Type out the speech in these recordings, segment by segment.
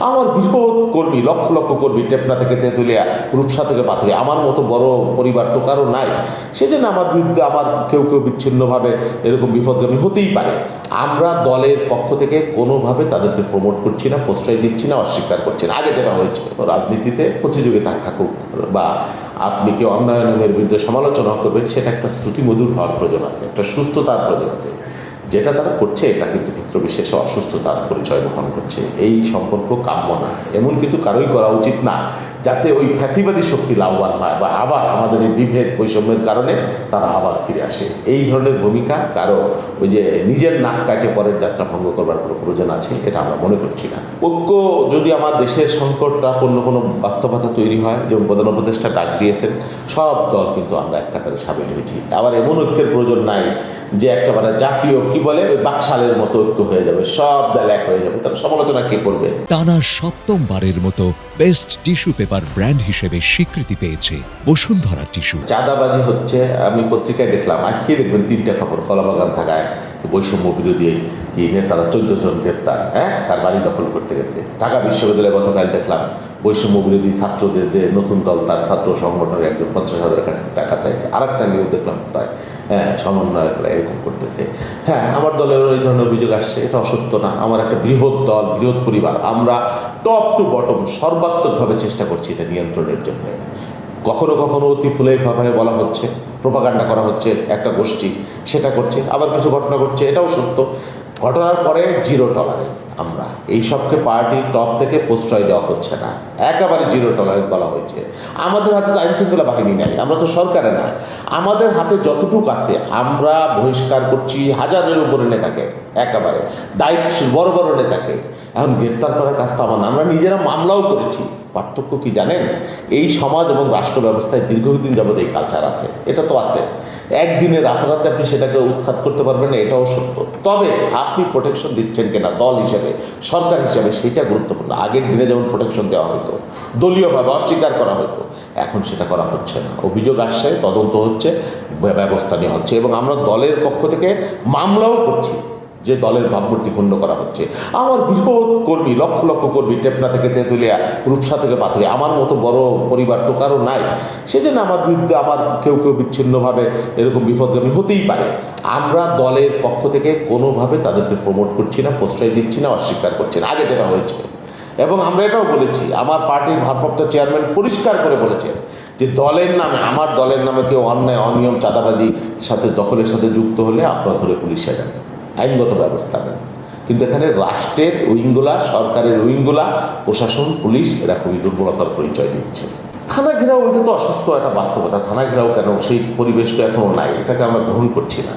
আমার বৃহৎ কর্মী, লক্ষ লক্ষ কর্মী, টেপনা থেকে তেঁতুলিয়া, রূপসা থেকে পাথুরিয়া, আমার মতো বড় পরিবার তো কারো নাই। সেজন্য আমার বিরুদ্ধে আমার কেউ কেউ বিচ্ছিন্নভাবে এরকম বিপদগামী হতেই পারে। আমরা দলের পক্ষ থেকে কোনোভাবে তাদেরকে প্রমোট করছি না, প্রশ্রয় দিচ্ছি না, অস্বীকার করছি না। আগে যেটা হয়েছে, রাজনীতিতে প্রতিযোগিতা থাকুক বা আপনি কেউ অন্যায়নের বিরুদ্ধে সমালোচনা করবেন, সেটা একটা শ্রুতিমধুর হওয়ার প্রয়োজন আছে, একটা সুস্থতার প্রয়োজন আছে। যেটা তারা করছে এটা কিন্তু ক্ষেত্র বিশেষে অসুস্থতার পরিচয় বহন করছে। এই সম্পর্ক কাম্য না, এমন কিছু কারোই করা উচিত না যাতে ওই ফ্যাসিবাদী শক্তি লাভবান হয় বা আবার আমাদের এই বিভেদ বৈষম্যের কারণে তারা আবার ফিরে আসে। এই ধরনের ভূমিকা কারো ওই যে নিজের নাক কাটে পরের যাত্রা ভঙ্গ করবার কোনো প্রয়োজন আছে এটা আমরা মনে করছি না। ঐক্য যদি আমার দেশের সংকটাপন্ন কোনো বাস্তবতা তৈরি হয়, যেমন প্রধান উপদেষ্টা ডাক দিয়েছেন, সব দল কিন্তু আমরা এক কাতারে সামিল হয়েছি। আবার এমন ঐক্যের প্রয়োজন নাই যে একেবারে জাতীয় কি বলে ওই বাকশালের মতো ঐক্য হয়ে যাবে, সব দল এক হয়ে যাবে, তার সমালোচনা কে করবে? টানা সপ্তমবারের মতো বেস্ট টিস্যু পেপার ব্র্যান্ড হিসেবে স্বীকৃতি পেয়েছে বসুন্ধরা টিস্যু। চাঁদাবাজি হচ্ছে, আমি পত্রিকায় দেখলাম, আজকেই দেখবেন 3টা খবর, কলাবাগান থাকায় বৈষম্য বিরোধী কি নেতারা 14 জন গ্রেপ্তার, তার বাড়ি দখল করতে গেছে। ঢাকা বিশ্ববিদ্যালয়ে গতকাল দেখলাম বৈষম্য বিরোধী ছাত্রদের যে নতুন দল, তার ছাত্র সংগঠনের একজন 50,000 টাকা চাইছে। আর একটা নিয়েও দেখলাম কোথায় সমন্বয়করা এরকম করতেছে। আমার দলের এই ধরনের অভিযোগ আসছে, এটা অসত্য না। আমার একটা বৃহৎ দল, বৃহৎ পরিবার, আমরা টপ টু বটম সর্বাত্মকভাবে চেষ্টা করছি এটা নিয়ন্ত্রণের জন্য। কখনো কখনো অতি ফুলেভাবে বলা হচ্ছে, প্রোপাগান্ডা করা হচ্ছে একটা গোষ্ঠী, সেটা করছে, আবার কিছু ঘটনা ঘটছে, এটাও সত্য। ঘটনার পরে জিরো টলারেন্স। আমরা এইসবকে পার্টির টপ থেকে প্রশ্রয় দেওয়া হচ্ছে না, একেবারে জিরো টলারেন্স বলা হয়েছে। আমাদের হাতে তো আইনশৃঙ্খলা বাহিনী নেই, আমরা তো সরকারে না। আমাদের হাতে যতটুকু আছে আমরা বহিষ্কার করছি হাজারের উপরে নেতাকে, একেবারে দায়িত্বশীল বড় বড় নেতাকে। এখন গ্রেপ্তার করার কাজ তো আমার না, আমরা নিজেরা মামলাও করেছি। পার্থক্য কি জানেন? এই সমাজ এবং রাষ্ট্র ব্যবস্থায় দীর্ঘদিন যাবত এই কালচার আছে, এটা তো আছে। একদিনে রাতারাতি আপনি সেটাকে উৎখাত করতে পারবেন না, এটাও সত্য। তবে আপনি প্রোটেকশন দিচ্ছেন কিনা দল হিসেবে, সরকার হিসেবে, সেইটা গুরুত্বপূর্ণ। আগের দিনে যেমন প্রোটেকশন দেওয়া হতো, দলীয়ভাবে অস্বীকার করা হতো, এখন সেটা করা হচ্ছে না। অভিযোগ আসছে, তদন্ত হচ্ছে, ব্যবস্থা নেওয়া হচ্ছে, এবং আমরা দলের পক্ষ থেকে মামলাও করছি যে দলের ভাবমূর্তি ক্ষুণ্ণ করা হচ্ছে। আমার বৃহৎ কর্মী, লক্ষ লক্ষ কর্মী, টেপনা থেকে তেঁতুলিয়া, রূপসা থেকে পাথুরিয়া, আমার মতো বড় পরিবার তো কারো নাই। সেজন্য আমার বিরুদ্ধে আমার কেউ কেউ বিচ্ছিন্নভাবে এরকম বিপদগামী হতেই পারে। আমরা দলের পক্ষ থেকে কোনোভাবে তাদেরকে প্রমোট করছি না, প্রশ্রয় দিচ্ছি না, অস্বীকার করছি না। আগে যেটা হয়েছে, এবং আমরা এটাও বলেছি, আমার পার্টির ভারপ্রাপ্ত চেয়ারম্যান পরিষ্কার করে বলেছেন যে দলের নামে, আমার দলের নামে কেউ অন্যায়, অনিয়ম, চাঁদাবাজির সাথে, দখলের সাথে যুক্ত হলে আপনারা ধরে পুলিশে যান, আইনগত ব্যবস্থা নেন। কিন্তু এখানে রাষ্ট্রের উইংগুলা, সরকারের উইংগুলা, প্রশাসন, পুলিশ, এরা খুবই দুর্বলতার পরিচয় দিচ্ছে। থানা ঘেরাও, এটা তো অসুস্থ একটা বাস্তবতা। থানা ঘেরাও কেন, সেই পরিবেশটা এখনও নাই, এটাকে আমরা গ্রহণ করছি না।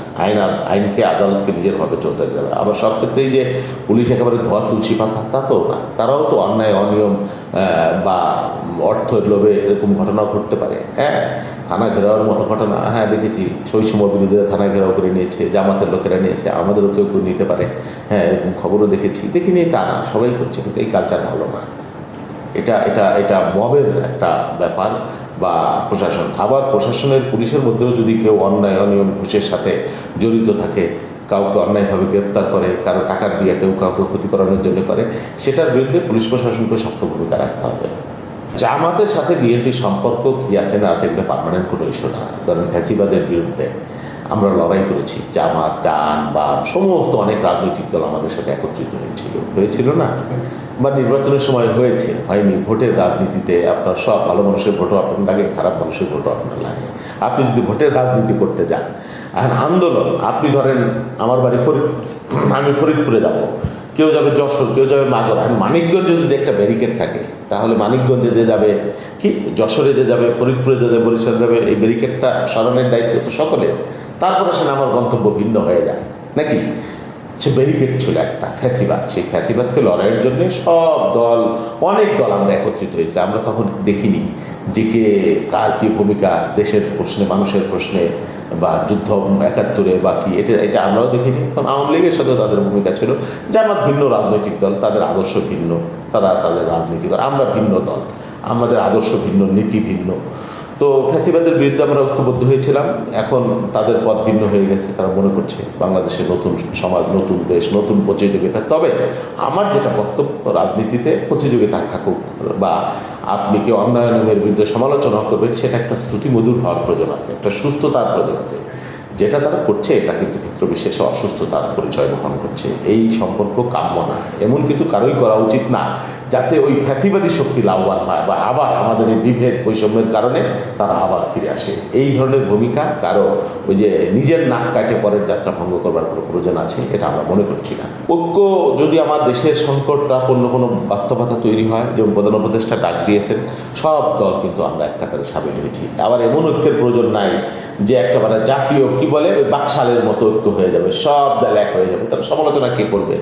আইনকে, আদালতকে নিজেরভাবে চলতে যাবে। আবার সব ক্ষেত্রেই যে পুলিশ একেবারে ধোয়া তুলসী পাতা, তা তো না। তারাও তো অন্যায়, অনিয়ম বা অর্থের লোভে এরকম ঘটনা ঘটতে পারে। থানা ঘেরাওয়ার মতো ঘটনা দেখেছি, শৈশব বিরোধীরা থানা ঘেরাও করে নিয়েছে, জামাতের লোকেরা নিয়েছে, আমাদেরও কেউ কেউ নিতে পারে। এরকম খবরও দেখেছি, দেখিনি তা না, সবাই করছে, কিন্তু এই কালচার ভালো না। এটা এটা এটা মবের একটা ব্যাপার। বা প্রশাসন, আবার প্রশাসনের, পুলিশের মধ্যেও যদি কেউ অন্যায়, অনিয়ম, ঘুষের সাথে জড়িত থাকে, কাউকে অন্যায়ভাবে গ্রেপ্তার করে, কারো টাকা দিয়ে কেউ কাউকে ক্ষতি করানোর জন্য করে, সেটার বিরুদ্ধে পুলিশ প্রশাসনকে শক্ত ভূমিকা রাখতে হবে। জামাতের সাথে বিএনপির সম্পর্ক কী আছে না আছে, এগুলো পার্মানেন্ট কোনো ইস্যু না। ধরেন ফ্যাসিবাদের বিরুদ্ধে আমরা লড়াই করেছি, জামাত, ডান, বাম, সমস্ত অনেক রাজনৈতিক দল আমাদের সাথে একত্রিত হয়েছিল না? বা নির্বাচনের সময় হয়েছে, হয়নি? ভোটের রাজনীতিতে আপনার সব ভালো মানুষের ভোটও আপনার লাগে, খারাপ মানুষের ভোটও আপনার লাগে। আপনি যদি ভোটের রাজনীতি করতে যান, এখন আন্দোলন, আপনি ধরেন আমার বাড়ি ফরিদপুর, আমি ফরিদপুরে যাব, কেউ যাবে যশোর, কেউ যাবে মাগুরা। মানিকগঞ্জে যদি একটা ব্যারিকেড থাকে, তাহলে মানিকগঞ্জে যে যাবে, কি যশোরে যে যাবে, ফরিদপুরে যে যাবে, বরিশাল যাবে, এই ব্যারিকেডটা সরানোর দায়িত্ব তো সকলের। তারপরে সে আমার গন্তব্য ভিন্ন হয়ে যায় নাকি? সে ব্যারিকেড ছিল একটা ফ্যাসিবাদ, সেই ফ্যাসিবাদকে লড়াইয়ের জন্য সব দল, অনেক দল আমরা একত্রিত হয়েছিলাম। আমরা তখন দেখিনি যে কে কার কী ভূমিকা দেশের প্রশ্নে, মানুষের প্রশ্নে, বা যুদ্ধ 71-এ বা কি, এটা আমরাও দেখিনি। কারণ আওয়ামী লীগের সাথেও তাদের ভূমিকা ছিল। জামাত ভিন্ন রাজনৈতিক দল, তাদের আদর্শ ভিন্ন, তারা তাদের রাজনীতি করে। আমরা ভিন্ন দল, আমাদের আদর্শ ভিন্ন, নীতি ভিন্ন। তো ফ্যাসিবাদের বিরুদ্ধে আমরা ঐক্যবদ্ধ হয়েছিলাম, এখন তাদের পথ ভিন্ন হয়ে গেছে, তারা মনে করছে বাংলাদেশের নতুন সমাজ, নতুন দেশ, নতুন প্রতিযোগিতা। তবে আমার যেটা বক্তব্য, রাজনীতিতে প্রতিযোগিতা থাকুক বা আপনি কি অন্যায়নের বিরুদ্ধে সমালোচনা করবেন, সেটা একটা শ্রুতিমধুর হওয়ার প্রয়োজন আছে, একটা সুস্থতার প্রয়োজন আছে। যেটা তারা করছে এটা কিন্তু ক্ষেত্র বিশেষে অসুস্থতার পরিচয় বহন করছে। এই সম্পর্ক কাম্য না, এমন কিছু কারোই করা উচিত না যাতে ওই ফ্যাসিবাদী শক্তি লাভবান হয় বা আবার আমাদের এই বিভেদ বৈষম্যের কারণে তারা আবার ফিরে আসে। এই ধরনের ভূমিকা কারো ওই যে নিজের নাক কাটে পরের যাত্রা ভঙ্গ করবার কোনো প্রয়োজন আছে, এটা আমরা মনে করছি না। ঐক্য যদি আমার দেশের সংকটটাপন্ন কোনো বাস্তবতা তৈরি হয়, যেমন প্রধান উপদেষ্টা ডাক দিয়েছেন, সব দল কিন্তু আমরা এক কাতারে সামিল হয়েছি। আবার এমন ঐক্যের প্রয়োজন নাই যে একেবারে জাতীয় কি বলে ওই বাকশালের মতো ঐক্য হয়ে যাবে, সব দল এক হয়ে যাবে, তার সমালোচনা কে করবে?